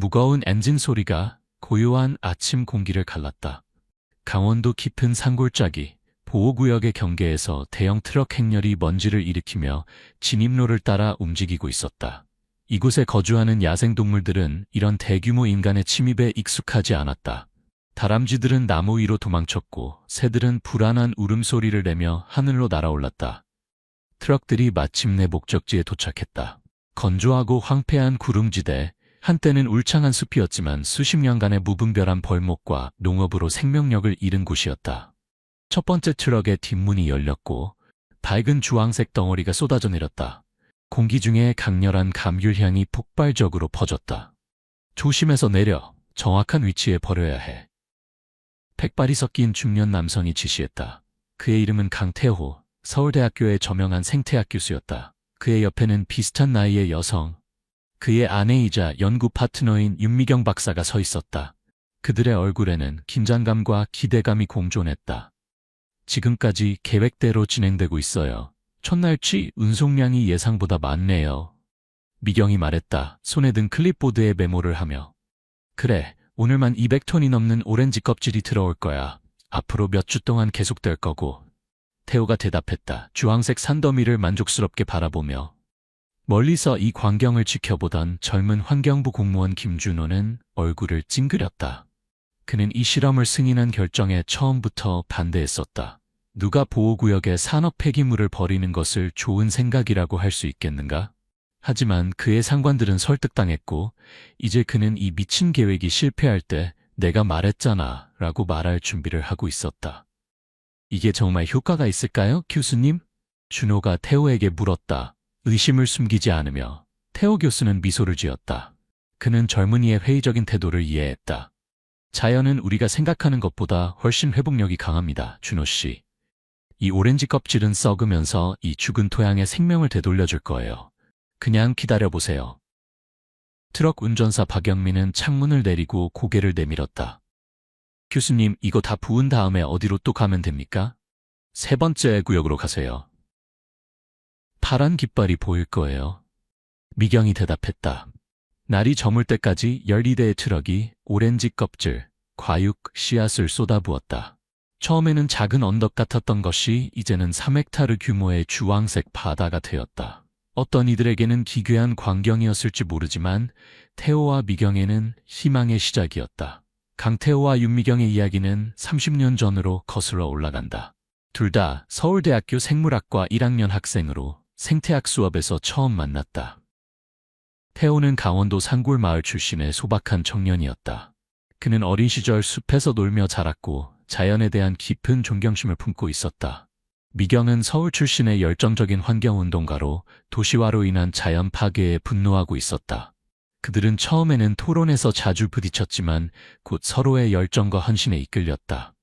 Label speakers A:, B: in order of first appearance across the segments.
A: 무거운 엔진 소리가 고요한 아침 공기를 갈랐다. 강원도 깊은 산골짜기, 보호구역의 경계에서 대형 트럭 행렬이 먼지를 일으키며 진입로를 따라 움직이고 있었다. 이곳에 거주하는 야생동물들은 이런 대규모 인간의 침입에 익숙하지 않았다. 다람쥐들은 나무 위로 도망쳤고 새들은 불안한 울음소리를 내며 하늘로 날아올랐다. 트럭들이 마침내 목적지에 도착했다. 건조하고 황폐한 구릉지대, 한때는 울창한 숲이었지만 수십 년간의 무분별한 벌목과 농업으로 생명력을 잃은 곳이었다. 첫 번째 트럭의 뒷문이 열렸고 밝은 주황색 덩어리가 쏟아져 내렸다. 공기 중에 강렬한 감귤향이 폭발적으로 퍼졌다. 조심해서 내려. 정확한 위치에 버려야 해. 백발이 섞인 중년 남성이 지시했다. 그의 이름은 강태호, 서울대학교의 저명한 생태학 교수였다. 그의 옆에는 비슷한 나이의 여성, 그의 아내이자 연구 파트너인 윤미경 박사가 서 있었다. 그들의 얼굴에는 긴장감과 기대감이 공존했다. 지금까지 계획대로 진행되고 있어요. 첫날치 운송량이 예상보다 많네요. 미경이 말했다. 손에 든 클립보드에 메모를 하며. 그래, 오늘만 200톤이 넘는 오렌지 껍질이 들어올 거야. 앞으로 몇 주 동안 계속될 거고. 태호가 대답했다. 주황색 산더미를 만족스럽게 바라보며. 멀리서 이 광경을 지켜보던 젊은 환경부 공무원 김준호는 얼굴을 찡그렸다. 그는 이 실험을 승인한 결정에 처음부터 반대했었다. 누가 보호구역에 산업 폐기물을 버리는 것을 좋은 생각이라고 할 수 있겠는가? 하지만 그의 상관들은 설득당했고 이제 그는 이 미친 계획이 실패할 때 내가 말했잖아 라고 말할 준비를 하고 있었다. 이게 정말 효과가 있을까요, 교수님? 준호가 태호에게 물었다. 의심을 숨기지 않으며 태호 교수는 미소를 지었다. 그는 젊은이의 회의적인 태도를 이해했다. 자연은 우리가 생각하는 것보다 훨씬 회복력이 강합니다, 준호 씨. 이 오렌지 껍질은 썩으면서 이 죽은 토양에 생명을 되돌려줄 거예요. 그냥 기다려보세요. 트럭 운전사 박영민은 창문을 내리고 고개를 내밀었다. 교수님, 이거 다 부은 다음에 어디로 또 가면 됩니까? 세 번째 구역으로 가세요. 파란 깃발이 보일 거예요. 미경이 대답했다. 날이 저물 때까지 12대의 트럭이 오렌지 껍질, 과육, 씨앗을 쏟아부었다. 처음에는 작은 언덕 같았던 것이 이제는 3헥타르 규모의 주황색 바다가 되었다. 어떤 이들에게는 기괴한 광경이었을지 모르지만 태호와 미경에는 희망의 시작이었다. 강태호와 윤미경의 이야기는 30년 전으로 거슬러 올라간다. 둘 다 서울대학교 생물학과 1학년 학생으로 생태학 수업에서 처음 만났다. 태호는 강원도 산골마을 출신의 소박한 청년이었다. 그는 어린 시절 숲에서 놀며 자랐고 자연에 대한 깊은 존경심을 품고 있었다. 미경은 서울 출신의 열정적인 환경운동가로 도시화로 인한 자연 파괴에 분노하고 있었다. 그들은 처음에는 토론에서 자주 부딪혔지만 곧 서로의 열정과 헌신에 이끌렸다.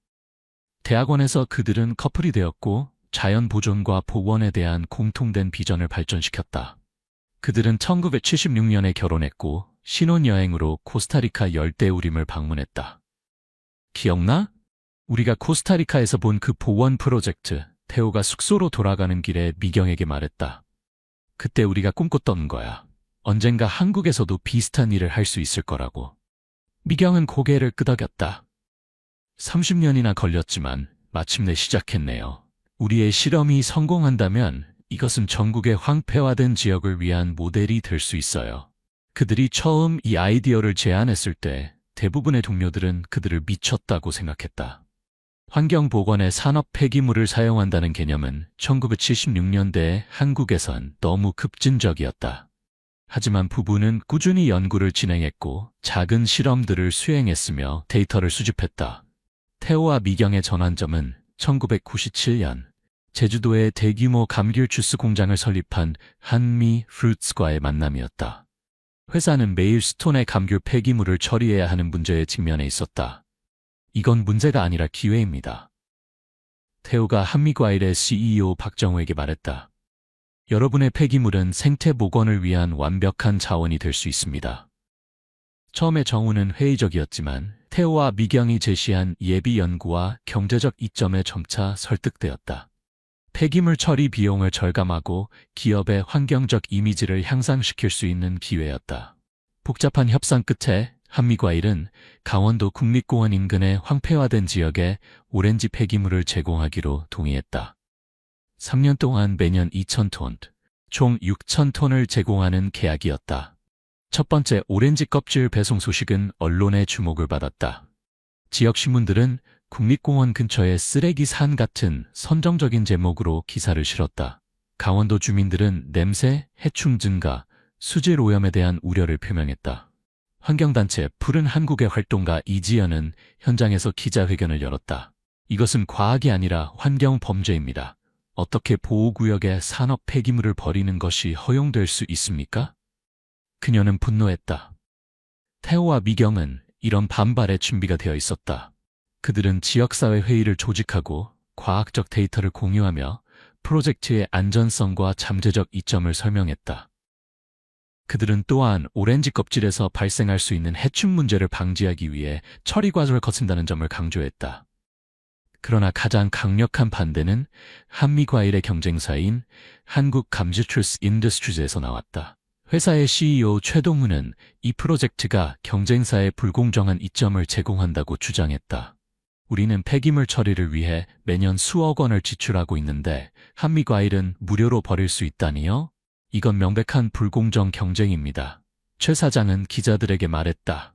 A: 대학원에서 그들은 커플이 되었고 자연 보존과 복원에 대한 공통된 비전을 발전시켰다. 그들은 1976년에 결혼했고 신혼여행으로 코스타리카 열대우림을 방문했다. 기억나? 우리가 코스타리카에서 본 그 복원 프로젝트, 태호가 숙소로 돌아가는 길에 미경에게 말했다. 그때 우리가 꿈꿨던 거야. 언젠가 한국에서도 비슷한 일을 할 수 있을 거라고. 미경은 고개를 끄덕였다. 30년이나 걸렸지만 마침내 시작했네요. 우리의 실험이 성공한다면 이것은 전국의 황폐화된 지역을 위한 모델이 될 수 있어요. 그들이 처음 이 아이디어를 제안했을 때 대부분의 동료들은 그들을 미쳤다고 생각했다. 환경보건에 산업 폐기물을 사용한다는 개념은 1976년대에 한국에선 너무 급진적이었다. 하지만 부부는 꾸준히 연구를 진행했고 작은 실험들을 수행했으며 데이터를 수집했다. 태호와 미경의 전환점은 1997년 제주도에 대규모 감귤 주스 공장을 설립한 한미 프루츠과의 만남이었다. 회사는 매일 수톤의 감귤 폐기물을 처리해야 하는 문제에 직면해 있었다. 이건 문제가 아니라 기회입니다. 태호가 한미과일의 CEO 박정우에게 말했다. 여러분의 폐기물은 생태 복원을 위한 완벽한 자원이 될 수 있습니다. 처음에 정우는 회의적이었지만 태호와 미경이 제시한 예비 연구와 경제적 이점에 점차 설득되었다. 폐기물 처리 비용을 절감하고 기업의 환경적 이미지를 향상시킬 수 있는 기회였다. 복잡한 협상 끝에 한미과일은 강원도 국립공원 인근의 황폐화된 지역에 오렌지 폐기물을 제공하기로 동의했다. 3년 동안 매년 2,000톤, 총 6,000톤을 제공하는 계약이었다. 첫 번째 오렌지 껍질 배송 소식은 언론의 주목을 받았다. 지역 신문들은 국립공원 근처의 쓰레기 산 같은 선정적인 제목으로 기사를 실었다. 강원도 주민들은 냄새, 해충 증가, 수질 오염에 대한 우려를 표명했다. 환경단체 푸른 한국의 활동가 이지연은 현장에서 기자회견을 열었다. 이것은 과학이 아니라 환경 범죄입니다. 어떻게 보호구역에 산업 폐기물을 버리는 것이 허용될 수 있습니까? 그녀는 분노했다. 태호와 미경은 이런 반발에 준비가 되어 있었다. 그들은 지역사회 회의를 조직하고 과학적 데이터를 공유하며 프로젝트의 안전성과 잠재적 이점을 설명했다. 그들은 또한 오렌지 껍질에서 발생할 수 있는 해충 문제를 방지하기 위해 처리 과정을 거친다는 점을 강조했다. 그러나 가장 강력한 반대는 한미과일의 경쟁사인 한국감지트루스 인더스트리즈에서 나왔다. 회사의 CEO 최동훈은 이 프로젝트가 경쟁사에 불공정한 이점을 제공한다고 주장했다. 우리는 폐기물 처리를 위해 매년 수억 원을 지출하고 있는데 한미과일은 무료로 버릴 수 있다니요? 이건 명백한 불공정 경쟁입니다. 최 사장은 기자들에게 말했다.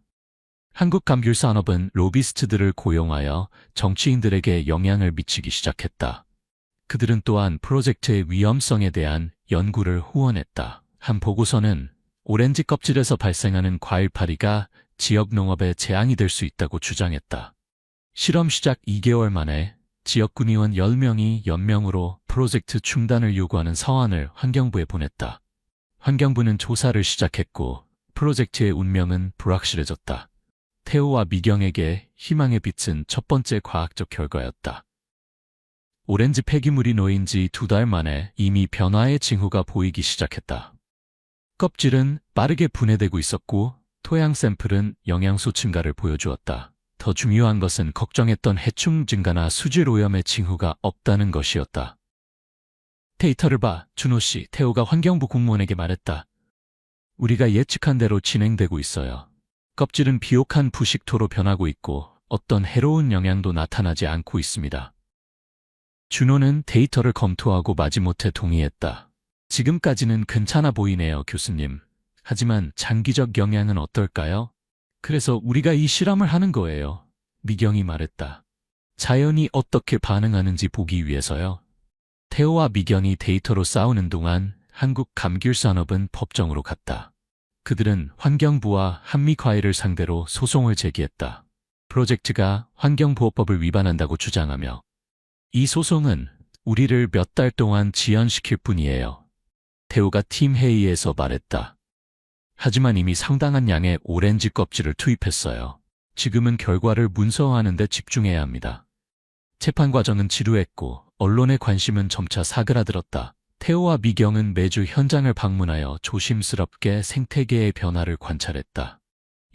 A: 한국감귤산업은 로비스트들을 고용하여 정치인들에게 영향을 미치기 시작했다. 그들은 또한 프로젝트의 위험성에 대한 연구를 후원했다. 한 보고서는 오렌지 껍질에서 발생하는 과일파리가 지역 농업에 재앙이 될 수 있다고 주장했다. 실험 시작 2개월 만에 지역군의원 10명이 연명으로 프로젝트 중단을 요구하는 서한을 환경부에 보냈다. 환경부는 조사를 시작했고 프로젝트의 운명은 불확실해졌다. 태호와 미경에게 희망의 빛은 첫 번째 과학적 결과였다. 오렌지 폐기물이 놓인 지 2달 만에 이미 변화의 징후가 보이기 시작했다. 껍질은 빠르게 분해되고 있었고 토양 샘플은 영양소 증가를 보여주었다. 더 중요한 것은 걱정했던 해충 증가나 수질 오염의 징후가 없다는 것이었다. 데이터를 봐, 준호 씨, 태호가 환경부 공무원에게 말했다. 우리가 예측한 대로 진행되고 있어요. 껍질은 비옥한 부식토로 변하고 있고 어떤 해로운 영향도 나타나지 않고 있습니다. 준호는 데이터를 검토하고 마지못해 동의했다. 지금까지는 괜찮아 보이네요, 교수님. 하지만 장기적 영향은 어떨까요? 그래서 우리가 이 실험을 하는 거예요. 미경이 말했다. 자연이 어떻게 반응하는지 보기 위해서요. 태호와 미경이 데이터로 싸우는 동안 한국감귤산업은 법정으로 갔다. 그들은 환경부와 한미과일을 상대로 소송을 제기했다. 프로젝트가 환경보호법을 위반한다고 주장하며 이 소송은 우리를 몇 달 동안 지연시킬 뿐이에요. 태호가 팀 회의에서 말했다. 하지만 이미 상당한 양의 오렌지 껍질을 투입했어요. 지금은 결과를 문서화하는 데 집중해야 합니다. 재판 과정은 지루했고 언론의 관심은 점차 사그라들었다. 태호와 미경은 매주 현장을 방문하여 조심스럽게 생태계의 변화를 관찰했다.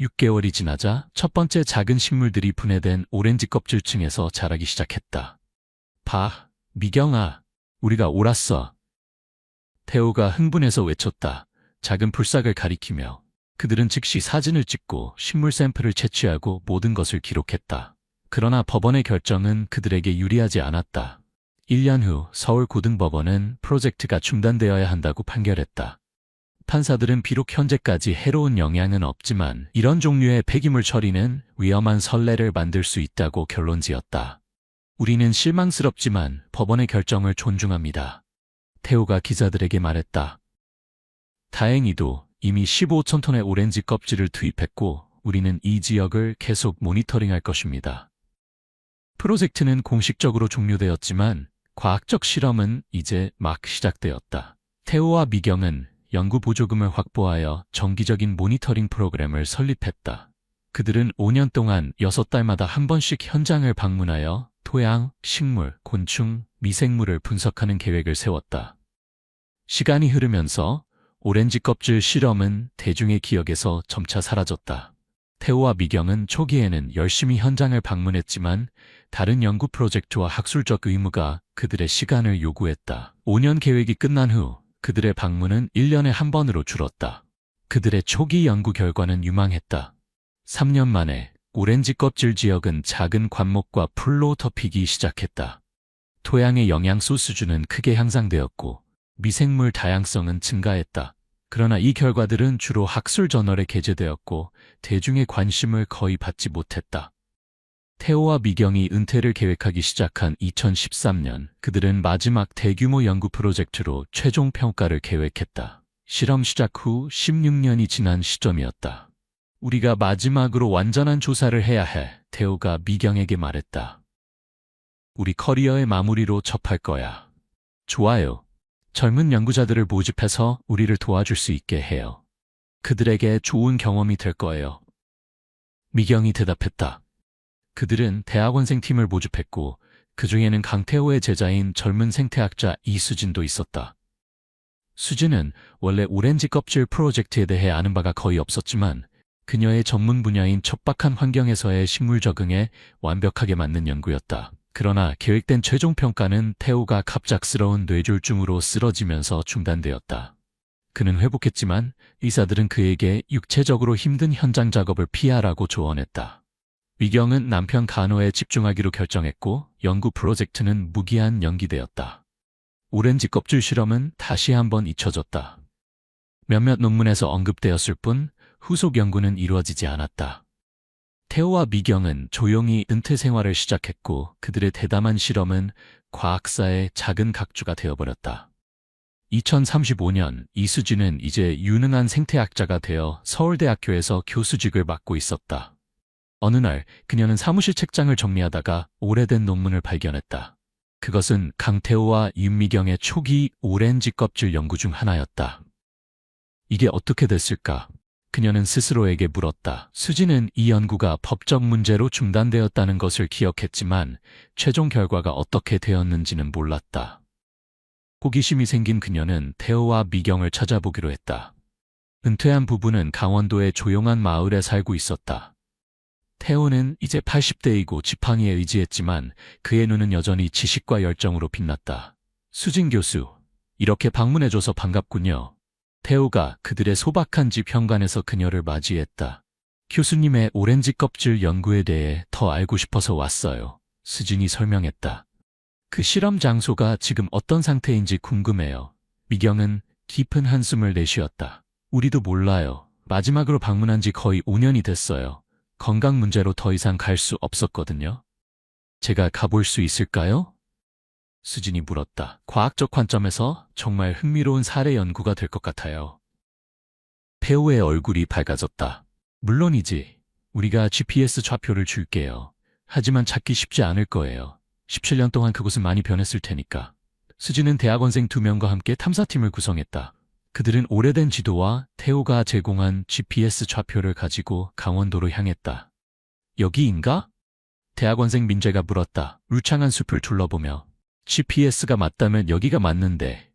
A: 6개월이 지나자 첫 번째 작은 식물들이 분해된 오렌지 껍질층에서 자라기 시작했다. 봐, 미경아, 우리가 옳았어. 태호가 흥분해서 외쳤다. 작은 풀싹을 가리키며 그들은 즉시 사진을 찍고 식물 샘플을 채취하고 모든 것을 기록했다. 그러나 법원의 결정은 그들에게 유리하지 않았다. 1년 후 서울고등법원은 프로젝트가 중단되어야 한다고 판결했다. 판사들은 비록 현재까지 해로운 영향은 없지만 이런 종류의 폐기물 처리는 위험한 선례를 만들 수 있다고 결론지었다. 우리는 실망스럽지만 법원의 결정을 존중합니다. 태호가 기자들에게 말했다. 다행히도 이미 15천 톤의 오렌지 껍질을 투입했고 우리는 이 지역을 계속 모니터링할 것입니다. 프로젝트는 공식적으로 종료되었지만 과학적 실험은 이제 막 시작되었다. 태호와 미경은 연구 보조금을 확보하여 정기적인 모니터링 프로그램을 설립했다. 그들은 5년 동안 6달마다 한 번씩 현장을 방문하여 토양, 식물, 곤충, 미생물을 분석하는 계획을 세웠다. 시간이 흐르면서 오렌지 껍질 실험은 대중의 기억에서 점차 사라졌다. 태호와 미경은 초기에는 열심히 현장을 방문했지만 다른 연구 프로젝트와 학술적 의무가 그들의 시간을 요구했다. 5년 계획이 끝난 후 그들의 방문은 1년에 한 번으로 줄었다. 그들의 초기 연구 결과는 유망했다. 3년 만에 오렌지 껍질 지역은 작은 관목과 풀로 덮이기 시작했다. 토양의 영양소 수준은 크게 향상되었고 미생물 다양성은 증가했다. 그러나 이 결과들은 주로 학술 저널에 게재되었고 대중의 관심을 거의 받지 못했다. 태호와 미경이 은퇴를 계획하기 시작한 2013년, 그들은 마지막 대규모 연구 프로젝트로 최종 평가를 계획했다. 실험 시작 후 16년이 지난 시점이었다. 우리가 마지막으로 완전한 조사를 해야 해, 태호가 미경에게 말했다. 우리 커리어의 마무리로 접할 거야. 좋아요. 젊은 연구자들을 모집해서 우리를 도와줄 수 있게 해요. 그들에게 좋은 경험이 될 거예요. 미경이 대답했다. 그들은 대학원생 팀을 모집했고 그 중에는 강태호의 제자인 젊은 생태학자 이수진도 있었다. 수진은 원래 오렌지 껍질 프로젝트에 대해 아는 바가 거의 없었지만 그녀의 전문 분야인 척박한 환경에서의 식물 적응에 완벽하게 맞는 연구였다. 그러나 계획된 최종 평가는 태호가 갑작스러운 뇌졸중으로 쓰러지면서 중단되었다. 그는 회복했지만 의사들은 그에게 육체적으로 힘든 현장 작업을 피하라고 조언했다. 미경은 남편 간호에 집중하기로 결정했고 연구 프로젝트는 무기한 연기되었다. 오렌지 껍질 실험은 다시 한번 잊혀졌다. 몇몇 논문에서 언급되었을 뿐 후속 연구는 이루어지지 않았다. 태호와 미경은 조용히 은퇴 생활을 시작했고 그들의 대담한 실험은 과학사의 작은 각주가 되어버렸다. 2035년 이수진은 이제 유능한 생태학자가 되어 서울대학교에서 교수직을 맡고 있었다. 어느 날 그녀는 사무실 책장을 정리하다가 오래된 논문을 발견했다. 그것은 강태호와 윤미경의 초기 오렌지 껍질 연구 중 하나였다. 이게 어떻게 됐을까? 그녀는 스스로에게 물었다. 수진은 이 연구가 법적 문제로 중단되었다는 것을 기억했지만 최종 결과가 어떻게 되었는지는 몰랐다. 호기심이 생긴 그녀는 태호와 미경을 찾아보기로 했다. 은퇴한 부부는 강원도의 조용한 마을에 살고 있었다. 태호는 이제 80대이고 지팡이에 의지했지만 그의 눈은 여전히 지식과 열정으로 빛났다. 수진 교수, 이렇게 방문해줘서 반갑군요. 태호가 그들의 소박한 집 현관에서 그녀를 맞이했다. 교수님의 오렌지 껍질 연구에 대해 더 알고 싶어서 왔어요. 수진이 설명했다. 그 실험 장소가 지금 어떤 상태인지 궁금해요. 미경은 깊은 한숨을 내쉬었다. 우리도 몰라요. 마지막으로 방문한 지 거의 5년이 됐어요. 건강 문제로 더 이상 갈 수 없었거든요. 제가 가볼 수 있을까요? 수진이 물었다. 과학적 관점에서 정말 흥미로운 사례 연구가 될 것 같아요. 태호의 얼굴이 밝아졌다. 물론이지. 우리가 GPS 좌표를 줄게요. 하지만 찾기 쉽지 않을 거예요. 17년 동안 그곳은 많이 변했을 테니까. 수진은 대학원생 2명과 함께 탐사팀을 구성했다. 그들은 오래된 지도와 태호가 제공한 GPS 좌표를 가지고 강원도로 향했다. 여기인가? 대학원생 민재가 물었다. 울창한 숲을 둘러보며. GPS가 맞다면 여기가 맞는데.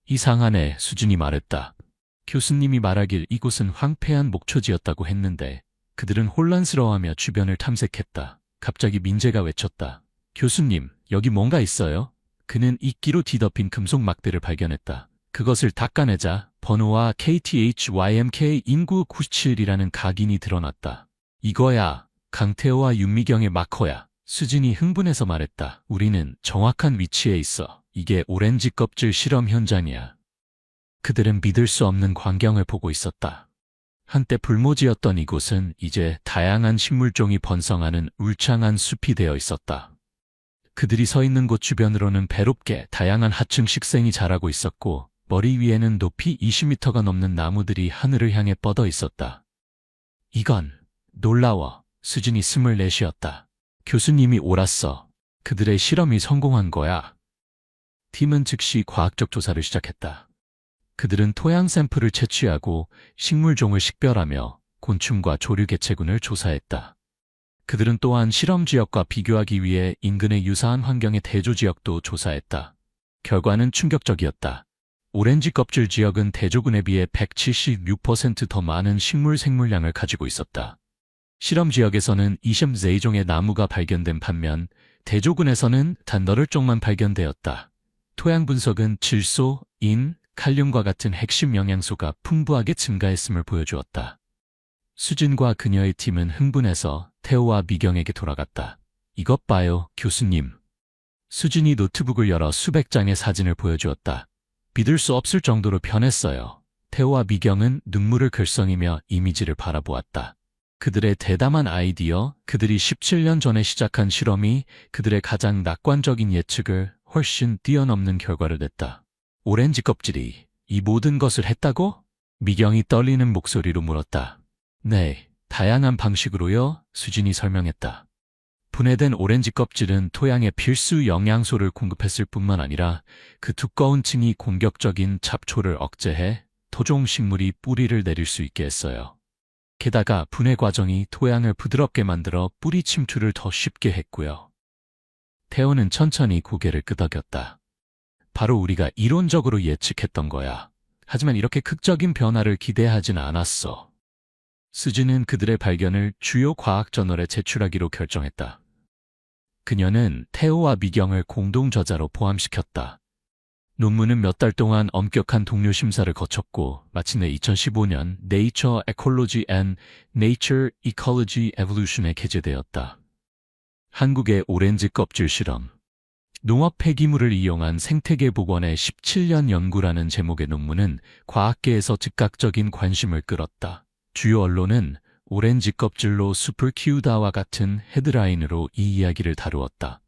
A: 이상하네, 수진이 말했다. 교수님이 말하길 이곳은 황폐한 목초지였다고 했는데 그들은 혼란스러워하며 주변을 탐색했다. 갑자기 민재가 외쳤다. 교수님, 여기 뭔가 있어요? 그는 이끼로 뒤덮인 금속 막대를 발견했다. 그것을 닦아내자 번호와 KTHYMK 인구 97이라는 각인이 드러났다. 이거야, 강태호와 윤미경의 마커야. 수진이 흥분해서 말했다. 우리는 정확한 위치에 있어. 이게 오렌지 껍질 실험 현장이야. 그들은 믿을 수 없는 광경을 보고 있었다. 한때 불모지였던 이곳은 이제 다양한 식물종이 번성하는 울창한 숲이 되어 있었다. 그들이 서 있는 곳 주변으로는 배롭게 다양한 하층 식생이 자라고 있었고 머리 위에는 높이 20m가 넘는 나무들이 하늘을 향해 뻗어 있었다. 이건 놀라워. 수진이 숨을 내쉬었다. 교수님이 옳았어. 그들의 실험이 성공한 거야. 팀은 즉시 과학적 조사를 시작했다. 그들은 토양 샘플을 채취하고 식물종을 식별하며 곤충과 조류 개체군을 조사했다. 그들은 또한 실험 지역과 비교하기 위해 인근의 유사한 환경의 대조 지역도 조사했다. 결과는 충격적이었다. 오렌지 껍질 지역은 대조군에 비해 176% 더 많은 식물 생물량을 가지고 있었다. 실험 지역에서는 24종의 나무가 발견된 반면 대조군에서는 단 8종만 발견되었다. 토양 분석은 질소, 인, 칼륨과 같은 핵심 영양소가 풍부하게 증가했음을 보여주었다. 수진과 그녀의 팀은 흥분해서 태호와 미경에게 돌아갔다. 이것 봐요, 교수님. 수진이 노트북을 열어 수백 장의 사진을 보여주었다. 믿을 수 없을 정도로 변했어요. 태호와 미경은 눈물을 글썽이며 이미지를 바라보았다. 그들의 대담한 아이디어, 그들이 17년 전에 시작한 실험이 그들의 가장 낙관적인 예측을 훨씬 뛰어넘는 결과를 냈다. 오렌지 껍질이 이 모든 것을 했다고? 미경이 떨리는 목소리로 물었다. 네, 다양한 방식으로요, 수진이 설명했다. 분해된 오렌지 껍질은 토양에 필수 영양소를 공급했을 뿐만 아니라 그 두꺼운 층이 공격적인 잡초를 억제해 토종 식물이 뿌리를 내릴 수 있게 했어요. 게다가 분해 과정이 토양을 부드럽게 만들어 뿌리 침투를 더 쉽게 했고요. 태호는 천천히 고개를 끄덕였다. 바로 우리가 이론적으로 예측했던 거야. 하지만 이렇게 극적인 변화를 기대하진 않았어. 수진은 그들의 발견을 주요 과학 저널에 제출하기로 결정했다. 그녀는 태호와 미경을 공동 저자로 포함시켰다. 논문은 몇 달 동안 엄격한 동료 심사를 거쳤고 마침내 2015년 Nature Ecology and Nature Ecology Evolution에 게재되었다. 한국의 오렌지 껍질 실험, 농업 폐기물을 이용한 생태계 복원의 17년 연구라는 제목의 논문은 과학계에서 즉각적인 관심을 끌었다. 주요 언론은 오렌지 껍질로 숲을 키우다와 같은 헤드라인으로 이 이야기를 다루었다.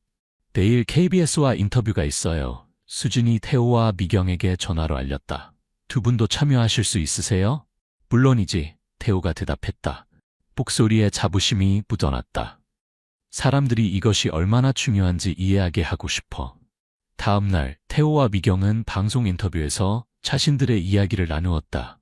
A: 내일 KBS와 인터뷰가 있어요. 수진이 태호와 미경에게 전화로 알렸다. 두 분도 참여하실 수 있으세요? 물론이지, 태호가 대답했다. 목소리에 자부심이 묻어났다. 사람들이 이것이 얼마나 중요한지 이해하게 하고 싶어. 다음 날 태호와 미경은 방송 인터뷰에서 자신들의 이야기를 나누었다.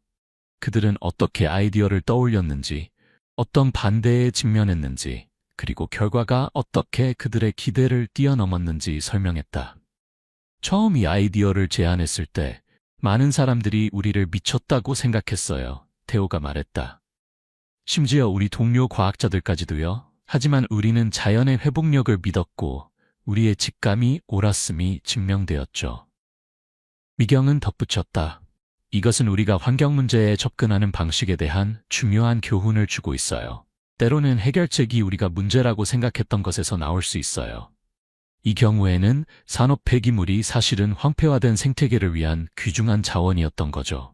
A: 그들은 어떻게 아이디어를 떠올렸는지, 어떤 반대에 직면했는지, 그리고 결과가 어떻게 그들의 기대를 뛰어넘었는지 설명했다. 처음 이 아이디어를 제안했을 때 많은 사람들이 우리를 미쳤다고 생각했어요. 태호가 말했다. 심지어 우리 동료 과학자들까지도요. 하지만 우리는 자연의 회복력을 믿었고 우리의 직감이 옳았음이 증명되었죠. 미경은 덧붙였다. 이것은 우리가 환경 문제에 접근하는 방식에 대한 중요한 교훈을 주고 있어요. 때로는 해결책이 우리가 문제라고 생각했던 것에서 나올 수 있어요. 이 경우에는 산업 폐기물이 사실은 황폐화된 생태계를 위한 귀중한 자원이었던 거죠.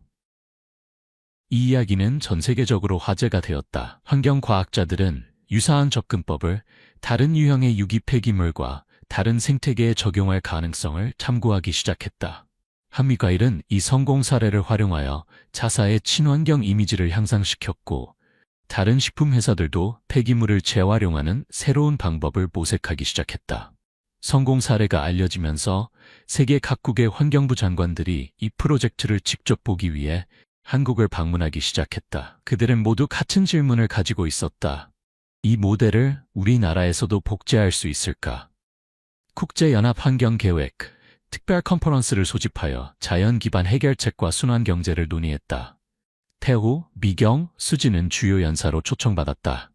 A: 이 이야기는 전 세계적으로 화제가 되었다. 환경과학자들은 유사한 접근법을 다른 유형의 유기 폐기물과 다른 생태계에 적용할 가능성을 탐구하기 시작했다. 한미과일은 이 성공 사례를 활용하여 자사의 친환경 이미지를 향상시켰고 다른 식품 회사들도 폐기물을 재활용하는 새로운 방법을 모색하기 시작했다. 성공 사례가 알려지면서 세계 각국의 환경부 장관들이 이 프로젝트를 직접 보기 위해 한국을 방문하기 시작했다. 그들은 모두 같은 질문을 가지고 있었다. 이 모델을 우리나라에서도 복제할 수 있을까? 국제연합환경계획, 특별 컨퍼런스를 소집하여 자연 기반 해결책과 순환 경제를 논의했다. 태호, 미경, 수진은 주요 연사로 초청받았다.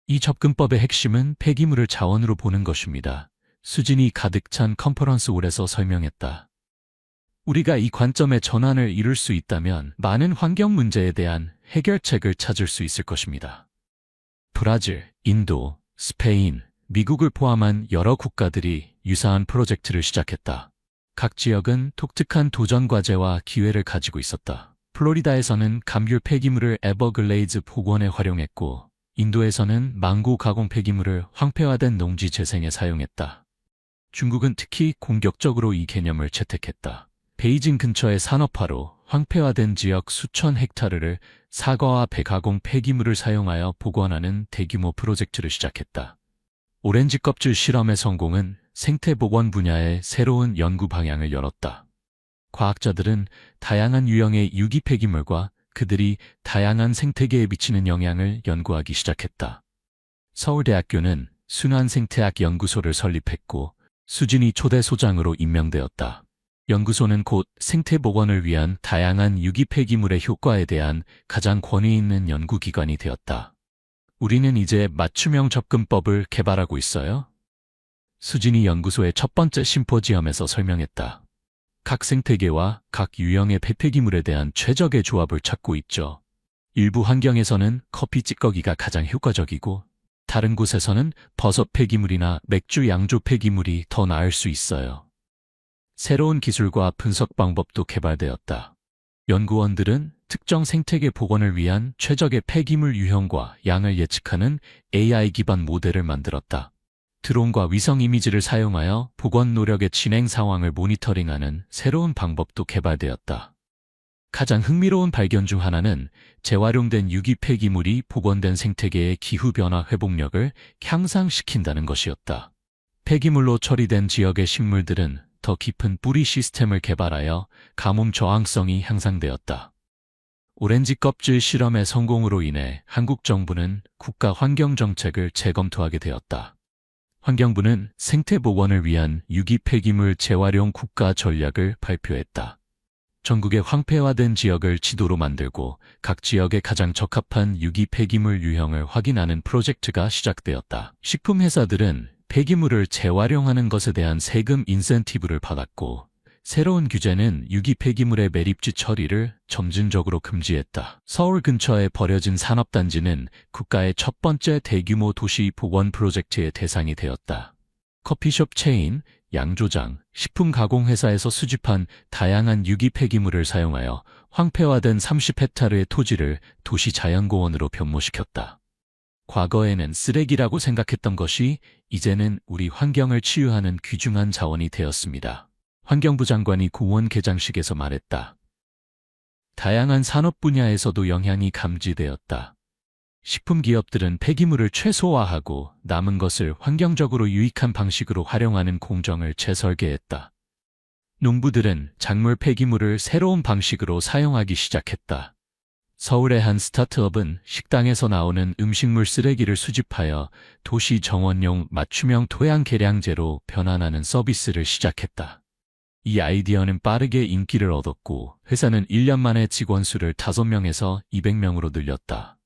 A: 이 접근법의 핵심은 폐기물을 자원으로 보는 것입니다. 수진이 가득 찬 컨퍼런스 홀에서 설명했다. 우리가 이 관점의 전환을 이룰 수 있다면 많은 환경 문제에 대한 해결책을 찾을 수 있을 것입니다. 브라질, 인도, 스페인, 미국을 포함한 여러 국가들이 유사한 프로젝트를 시작했다. 각 지역은 독특한 도전 과제와 기회를 가지고 있었다. 플로리다에서는 감귤 폐기물을 에버글레이즈 복원에 활용했고, 인도에서는 망고 가공 폐기물을 황폐화된 농지 재생에 사용했다. 중국은 특히 공격적으로 이 개념을 채택했다. 베이징 근처의 산업화로 황폐화된 지역 수천 헥타르를 사과와 배 가공 폐기물을 사용하여 복원하는 대규모 프로젝트를 시작했다. 오렌지 껍질 실험의 성공은 생태 복원 분야의 새로운 연구 방향을 열었다. 과학자들은 다양한 유형의 유기 폐기물과 그들이 다양한 생태계에 미치는 영향을 연구하기 시작했다. 서울대학교는 순환생태학 연구소를 설립했고 수진이 초대 소장으로 임명되었다. 연구소는 곧 생태복원을 위한 다양한 유기 폐기물의 효과에 대한 가장 권위 있는 연구기관이 되었다. 우리는 이제 맞춤형 접근법을 개발하고 있어요. 수진이 연구소의 첫 번째 심포지엄에서 설명했다. 각 생태계와 각 유형의 폐폐기물에 대한 최적의 조합을 찾고 있죠. 일부 환경에서는 커피 찌꺼기가 가장 효과적이고 다른 곳에서는 버섯 폐기물이나 맥주 양조 폐기물이 더 나을 수 있어요. 새로운 기술과 분석 방법도 개발되었다. 연구원들은 특정 생태계 복원을 위한 최적의 폐기물 유형과 양을 예측하는 AI 기반 모델을 만들었다. 드론과 위성 이미지를 사용하여 복원 노력의 진행 상황을 모니터링하는 새로운 방법도 개발되었다. 가장 흥미로운 발견 중 하나는 재활용된 유기 폐기물이 복원된 생태계의 기후변화 회복력을 향상시킨다는 것이었다. 폐기물로 처리된 지역의 식물들은 더 깊은 뿌리 시스템을 개발하여 가뭄 저항성이 향상되었다. 오렌지 껍질 실험의 성공으로 인해 한국 정부는 국가 환경정책을 재검토하게 되었다. 환경부는 생태 복원을 위한 유기 폐기물 재활용 국가 전략을 발표했다. 전국의 황폐화된 지역을 지도로 만들고 각 지역에 가장 적합한 유기 폐기물 유형을 확인하는 프로젝트가 시작되었다. 식품회사들은 폐기물을 재활용하는 것에 대한 세금 인센티브를 받았고, 새로운 규제는 유기 폐기물의 매립지 처리를 점진적으로 금지했다. 서울 근처에 버려진 산업단지는 국가의 첫 번째 대규모 도시 복원 프로젝트의 대상이 되었다. 커피숍 체인, 양조장, 식품 가공회사에서 수집한 다양한 유기 폐기물을 사용하여 황폐화된 30헥타르의 토지를 도시 자연공원으로 변모시켰다. 과거에는 쓰레기라고 생각했던 것이 이제는 우리 환경을 치유하는 귀중한 자원이 되었습니다. 환경부 장관이 공원 개장식에서 말했다. 다양한 산업 분야에서도 영향이 감지되었다. 식품 기업들은 폐기물을 최소화하고 남은 것을 환경적으로 유익한 방식으로 활용하는 공정을 재설계했다. 농부들은 작물 폐기물을 새로운 방식으로 사용하기 시작했다. 서울의 한 스타트업은 식당에서 나오는 음식물 쓰레기를 수집하여 도시 정원용 맞춤형 토양 개량제로 변환하는 서비스를 시작했다. 이 아이디어는 빠르게 인기를 얻었고 회사는 1년 만에 직원 수를 5명에서 200명으로 늘렸다.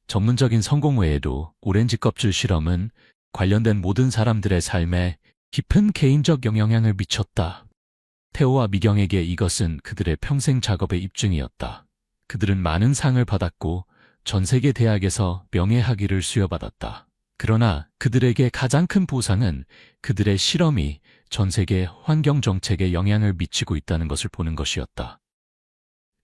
A: 전문적인 성공 외에도 오렌지 껍질 실험은 관련된 모든 사람들의 삶에 깊은 개인적 영향을 미쳤다. 태호와 미경에게 이것은 그들의 평생 작업의 입증이었다. 그들은 많은 상을 받았고 전 세계 대학에서 명예학위를 수여받았다. 그러나 그들에게 가장 큰 보상은 그들의 실험이 전 세계 환경 정책에 영향을 미치고 있다는 것을 보는 것이었다.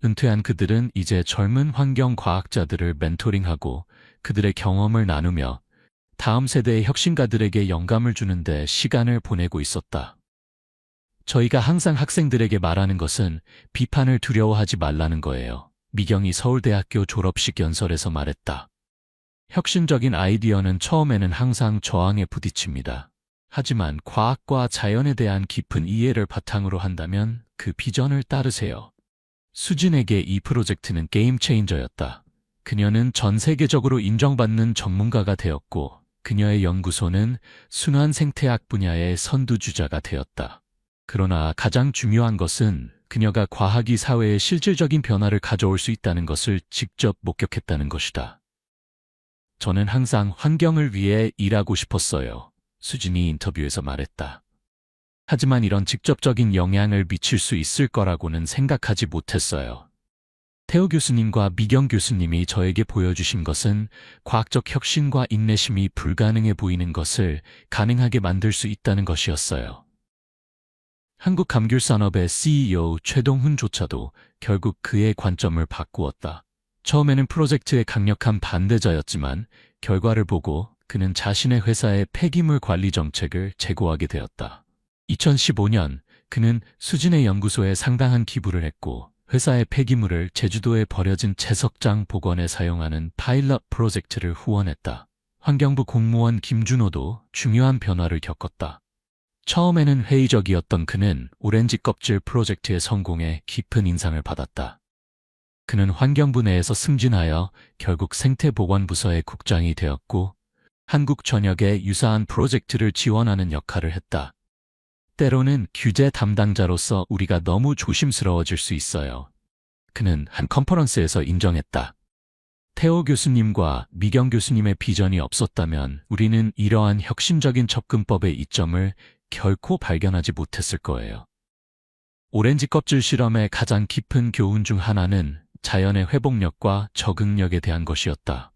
A: 은퇴한 그들은 이제 젊은 환경 과학자들을 멘토링하고 그들의 경험을 나누며 다음 세대의 혁신가들에게 영감을 주는데 시간을 보내고 있었다. 저희가 항상 학생들에게 말하는 것은 비판을 두려워하지 말라는 거예요. 미경이 서울대학교 졸업식 연설에서 말했다. 혁신적인 아이디어는 처음에는 항상 저항에 부딪힙니다. 하지만 과학과 자연에 대한 깊은 이해를 바탕으로 한다면 그 비전을 따르세요. 수진에게 이 프로젝트는 게임 체인저였다. 그녀는 전 세계적으로 인정받는 전문가가 되었고 그녀의 연구소는 순환 생태학 분야의 선두주자가 되었다. 그러나 가장 중요한 것은 그녀가 과학이 사회에 실질적인 변화를 가져올 수 있다는 것을 직접 목격했다는 것이다. 저는 항상 환경을 위해 일하고 싶었어요. 수진이 인터뷰에서 말했다. 하지만 이런 직접적인 영향을 미칠 수 있을 거라고는 생각하지 못했어요. 태호 교수님과 미경 교수님이 저에게 보여주신 것은 과학적 혁신과 인내심이 불가능해 보이는 것을 가능하게 만들 수 있다는 것이었어요. 한국감귤산업의 CEO 최동훈조차도 결국 그의 관점을 바꾸었다. 처음에는 프로젝트의 강력한 반대자였지만 결과를 보고 그는 자신의 회사의 폐기물 관리 정책을 재고하게 되었다. 2015년 그는 수진의 연구소에 상당한 기부를 했고 회사의 폐기물을 제주도에 버려진 채석장 복원에 사용하는 파일럿 프로젝트를 후원했다. 환경부 공무원 김준호도 중요한 변화를 겪었다. 처음에는 회의적이었던 그는 오렌지 껍질 프로젝트의 성공에 깊은 인상을 받았다. 그는 환경부 내에서 승진하여 결국 생태보건부서의 국장이 되었고 한국 전역의 유사한 프로젝트를 지원하는 역할을 했다. 때로는 규제 담당자로서 우리가 너무 조심스러워질 수 있어요. 그는 한 컨퍼런스에서 인정했다. 태호 교수님과 미경 교수님의 비전이 없었다면 우리는 이러한 혁신적인 접근법의 이점을 결코 발견하지 못했을 거예요. 오렌지 껍질 실험의 가장 깊은 교훈 중 하나는 자연의 회복력과 적응력에 대한 것이었다.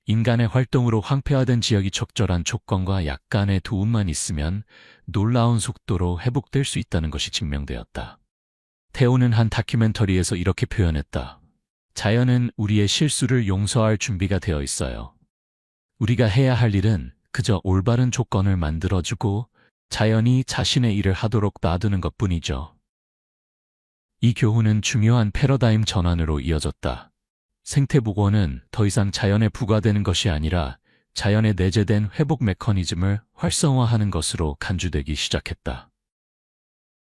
A: 인간의 활동으로 황폐화된 지역이 적절한 조건과 약간의 도움만 있으면 놀라운 속도로 회복될 수 있다는 것이 증명되었다. 테오는 한 다큐멘터리에서 이렇게 표현했다. 자연은 우리의 실수를 용서할 준비가 되어 있어요. 우리가 해야 할 일은 그저 올바른 조건을 만들어주고 자연이 자신의 일을 하도록 놔두는 것뿐이죠. 이 교훈은 중요한 패러다임 전환으로 이어졌다. 생태복원은 더 이상 자연에 부과되는 것이 아니라 자연에 내재된 회복 메커니즘을 활성화하는 것으로 간주되기 시작했다.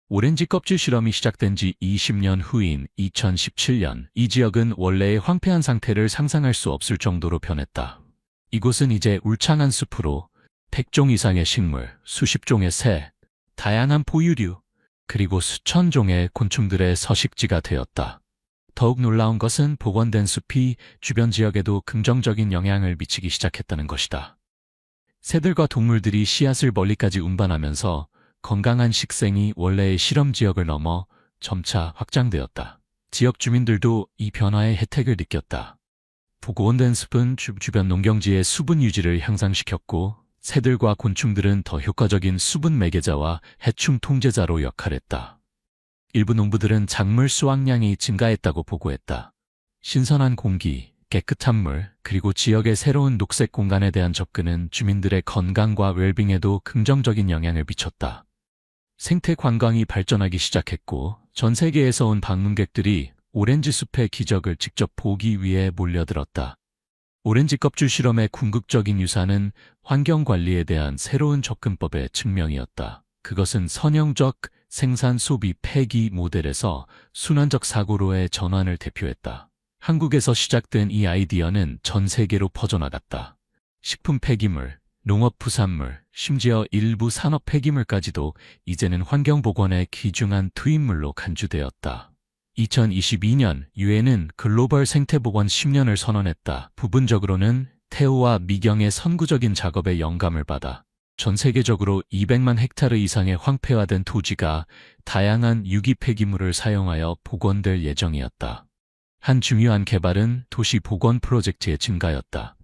A: 오렌지 껍질 실험이 시작된 지 20년 후인 2017년, 이 지역은 원래의 황폐한 상태를 상상할 수 없을 정도로 변했다. 이곳은 이제 울창한 숲으로 100종 이상의 식물, 수십 종의 새, 다양한 포유류, 그리고 수천 종의 곤충들의 서식지가 되었다. 더욱 놀라운 것은 복원된 숲이 주변 지역에도 긍정적인 영향을 미치기 시작했다는 것이다. 새들과 동물들이 씨앗을 멀리까지 운반하면서 건강한 식생이 원래의 실험 지역을 넘어 점차 확장되었다. 지역 주민들도 이 변화의 혜택을 느꼈다. 복원된 숲은 주변 농경지의 수분 유지를 향상시켰고 새들과 곤충들은 더 효과적인 수분 매개자와 해충 통제자로 역할했다. 일부 농부들은 작물 수확량이 증가했다고 보고했다. 신선한 공기, 깨끗한 물, 그리고 지역의 새로운 녹색 공간에 대한 접근은 주민들의 건강과 웰빙에도 긍정적인 영향을 미쳤다. 생태 관광이 발전하기 시작했고 전 세계에서 온 방문객들이 오렌지 숲의 기적을 직접 보기 위해 몰려들었다. 오렌지 껍질 실험의 궁극적인 유산은 환경관리에 대한 새로운 접근법의 증명이었다. 그것은 선형적 생산 소비 폐기 모델에서 순환적 사고로의 전환을 대표했다. 한국에서 시작된 이 아이디어는 전 세계로 퍼져나갔다. 식품 폐기물, 농업 부산물, 심지어 일부 산업 폐기물까지도 이제는 환경보건에 귀중한 투입물로 간주되었다. 2022년 유엔은 글로벌 생태보건 10년을 선언했다. 부분적으로는 테오와 미경의 선구적인 작업에 영감을 받아 전 세계적으로 200만 헥타르 이상의 황폐화된 토지가 다양한 유기 폐기물을 사용하여 복원될 예정이었다. 한 중요한 개발은 도시 복원 프로젝트의 증가였다.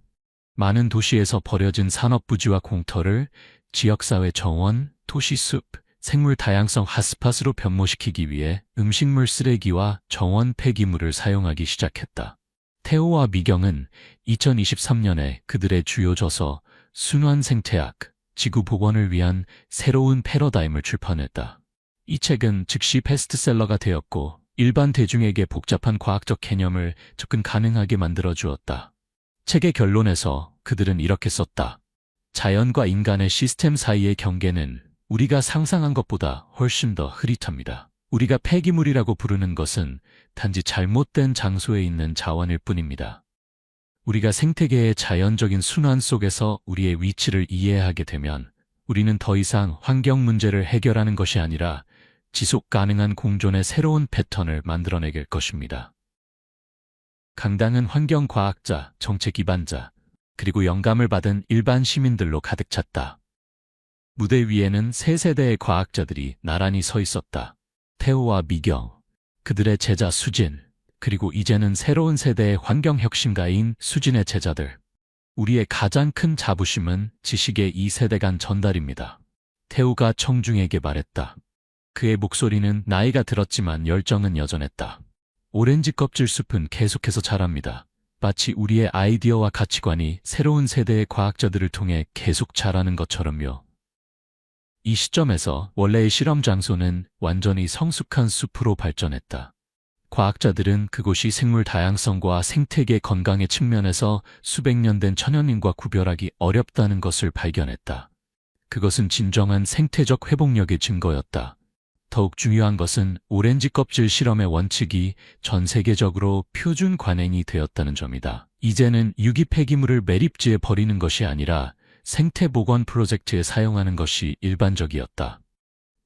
A: 많은 도시에서 버려진 산업부지와 공터를 지역사회 정원, 도시숲, 생물 다양성 핫스팟으로 변모시키기 위해 음식물 쓰레기와 정원 폐기물을 사용하기 시작했다. 테오와 미경은 2023년에 그들의 주요 저서 순환 생태학, 지구 복원을 위한 새로운 패러다임을 출판했다. 이 책은 즉시 베스트셀러가 되었고 일반 대중에게 복잡한 과학적 개념을 접근 가능하게 만들어 주었다. 책의 결론에서 그들은 이렇게 썼다. 자연과 인간의 시스템 사이의 경계는 우리가 상상한 것보다 훨씬 더 흐릿합니다. 우리가 폐기물이라고 부르는 것은 단지 잘못된 장소에 있는 자원일 뿐입니다. 우리가 생태계의 자연적인 순환 속에서 우리의 위치를 이해하게 되면 우리는 더 이상 환경 문제를 해결하는 것이 아니라 지속 가능한 공존의 새로운 패턴을 만들어내길 것입니다. 강당은 환경과학자, 정책 기반자, 그리고 영감을 받은 일반 시민들로 가득 찼다. 무대 위에는 세 세대의 과학자들이 나란히 서 있었다. 테오와 미경, 그들의 제자 수진, 그리고 이제는 새로운 세대의 환경혁신가인 수진의 제자들. 우리의 가장 큰 자부심은 지식의 이 세대 간 전달입니다. 테오가 청중에게 말했다. 그의 목소리는 나이가 들었지만 열정은 여전했다. 오렌지 껍질 숲은 계속해서 자랍니다. 마치 우리의 아이디어와 가치관이 새로운 세대의 과학자들을 통해 계속 자라는 것처럼요. 이 시점에서 원래의 실험 장소는 완전히 성숙한 숲으로 발전했다. 과학자들은 그곳이 생물 다양성과 생태계 건강의 측면에서 수백 년 된 천연인과 구별하기 어렵다는 것을 발견했다. 그것은 진정한 생태적 회복력의 증거였다. 더욱 중요한 것은 오렌지 껍질 실험의 원칙이 전 세계적으로 표준 관행이 되었다는 점이다. 이제는 유기 폐기물을 매립지에 버리는 것이 아니라 생태 복원 프로젝트에 사용하는 것이 일반적이었다.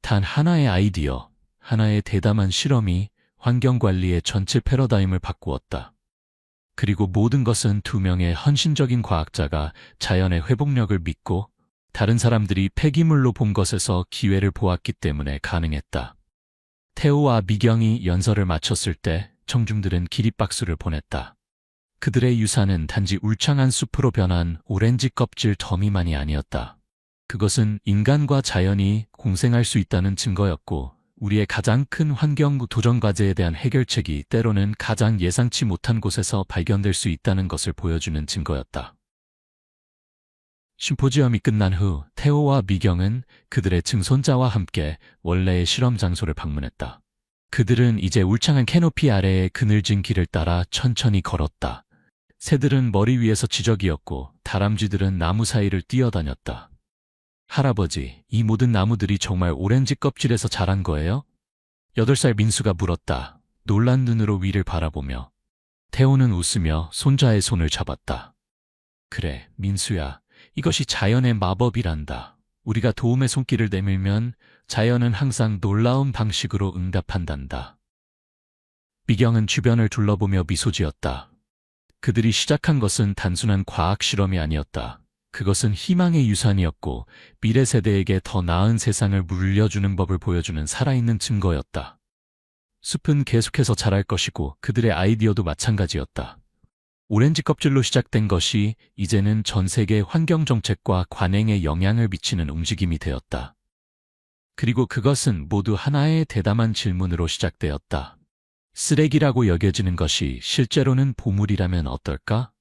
A: 단 하나의 아이디어, 하나의 대담한 실험이 환경관리의 전체 패러다임을 바꾸었다. 그리고 모든 것은 두 명의 헌신적인 과학자가 자연의 회복력을 믿고 다른 사람들이 폐기물로 본 것에서 기회를 보았기 때문에 가능했다. 태호와 미경이 연설을 마쳤을 때 청중들은 기립박수를 보냈다. 그들의 유산은 단지 울창한 숲으로 변한 오렌지 껍질 더미만이 아니었다. 그것은 인간과 자연이 공생할 수 있다는 증거였고, 우리의 가장 큰 환경 도전 과제에 대한 해결책이 때로는 가장 예상치 못한 곳에서 발견될 수 있다는 것을 보여주는 증거였다. 심포지엄이 끝난 후 태호와 미경은 그들의 증손자와 함께 원래의 실험 장소를 방문했다. 그들은 이제 울창한 캐노피 아래의 그늘진 길을 따라 천천히 걸었다. 새들은 머리 위에서 지저귀였고 다람쥐들은 나무 사이를 뛰어다녔다. 할아버지, 이 모든 나무들이 정말 오렌지 껍질에서 자란 거예요? 8살 민수가 물었다. 놀란 눈으로 위를 바라보며. 태호는 웃으며 손자의 손을 잡았다. 그래, 민수야. 이것이 자연의 마법이란다. 우리가 도움의 손길을 내밀면 자연은 항상 놀라운 방식으로 응답한단다. 미경은 주변을 둘러보며 미소 지었다. 그들이 시작한 것은 단순한 과학 실험이 아니었다. 그것은 희망의 유산이었고 미래 세대에게 더 나은 세상을 물려주는 법을 보여주는 살아있는 증거였다. 숲은 계속해서 자랄 것이고 그들의 아이디어도 마찬가지였다. 오렌지 껍질로 시작된 것이 이제는 전 세계 환경 정책과 관행에 영향을 미치는 움직임이 되었다. 그리고 그것은 모두 하나의 대담한 질문으로 시작되었다. 쓰레기라고 여겨지는 것이 실제로는 보물이라면 어떨까?